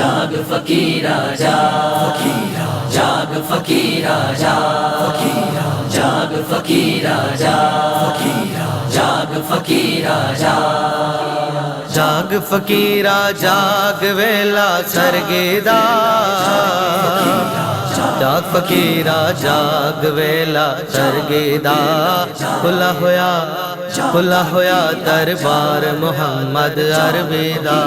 जाग फकीरा जाग, जाग फकीरा जाग, जाग फकीरा जाग, जाग फकीरा जाग, जाग फकीरा जाग वेला सरगेदा, जाग फकीरा जाग वेला सरगेदा, खुला होया दरबार मुहम्मद अरबीदा,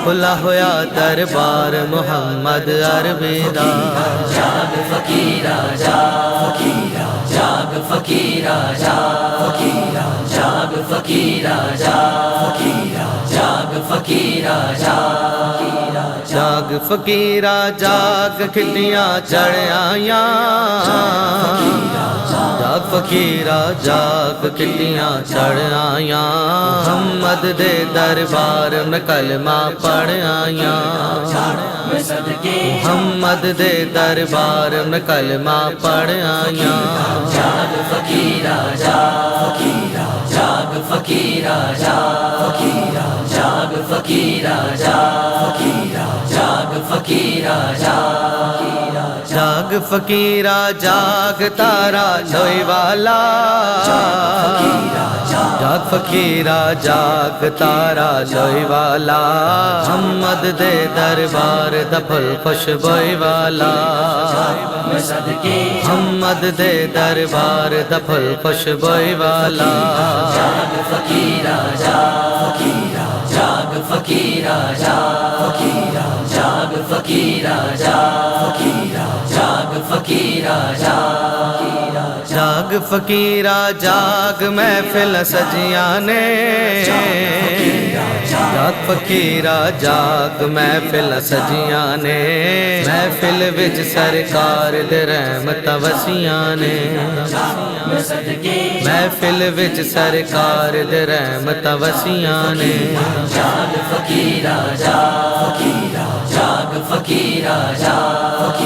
खुला होया दरबार मुहम्मद अरबीदा। जाग फकीरा जाग, जाग फकीरा जाग, जाग फकीरा जाग, जाग फकीरा जाग, जाग फकीरा जाग खिटियां चढ़ आइयां, जाग फकीरा जाग खिटियां चढ़ आइयां, मुहम्मद दे दरबार में कलमा पढ़ आइयां, मुहम्मद दे दरबार में कलमा पढ़ आइयां। जाग फकीरा जाग, जाग फकीरा जाग, जाग फकीरा जाग, जाग फकीरा जाग, जाग फकीरा जाग तारा लोई वाला, जाग फकीरा जाग तारा लोई वाला, मुहम्मद दे दरबार दा फुल खुशबोई वाला, मुहम्मद दे दरबार दा फुल खुशबोई वाला। जाग फकीरा जाग, जाग फकीरा जाग, जाग फकीरा जाग, जाग फकीरा जाग, जाग फकीरा जाग महफिल सजिया ने, जाग फकीरा जाग महफिल सजिया ने, महफिल विच सरकार दे रहमत वसियां ने, महफिल विच सरकार दे रहमत वसियां ने। जाग फकीरा जाग, जाग फकीरा जाग,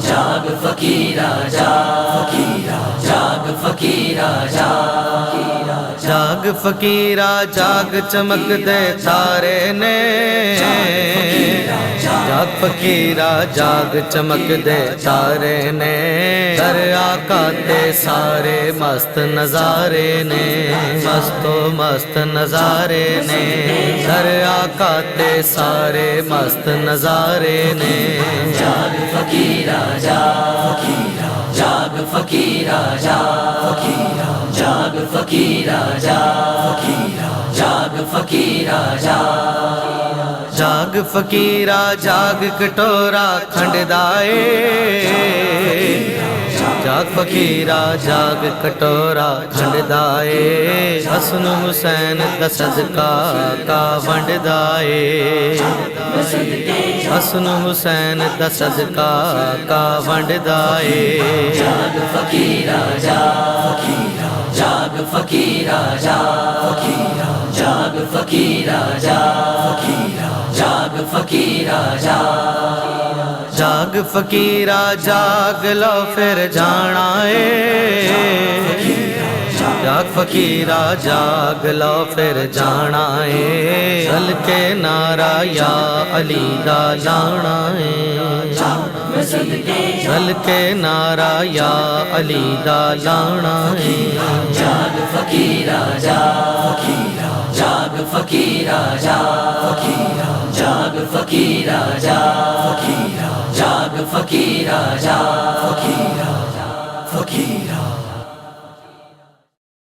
जाग फकीरा जाग, जाग फकीरा जाग, जाग फकीरा जाग चमक दे तारे ने, जाग फकीरा जाग चमक दे तारे ने, दर आका ते सारे मस्त नजारे ने, मस्तो मस्त नजारे ने, दर आका ते सारे मस्त नजारे ने। जाग फकीरा जाग, जाग फकीरा जाग, जाग फकीरा जाग, जाग फकीरा जाग, जाग फकीरा जाग कटोरा खंडदाए, जाग फकीरा जाग कटोरा खंडदाए, हसन हुसैन दा सदका का वंडदाए, हसन हुसैन दा सदका का वंडदाए। जाग फकीरा जाग, जाग फकीरा जाग, जाग फकीरा जाग, जाग फकीरा जाग, जाग फकीरा जाग लो फिर जाना है, जाग फकीरा जाग लो फिर जाना है, चल के नारा या अली दा लाना है, चल के नारा या अली दा लाना है। जाग फकीरा जाग, जाग फकीरा जाग, जाग फकीरा जाग, जाग फकीरा जाग, फकीरा।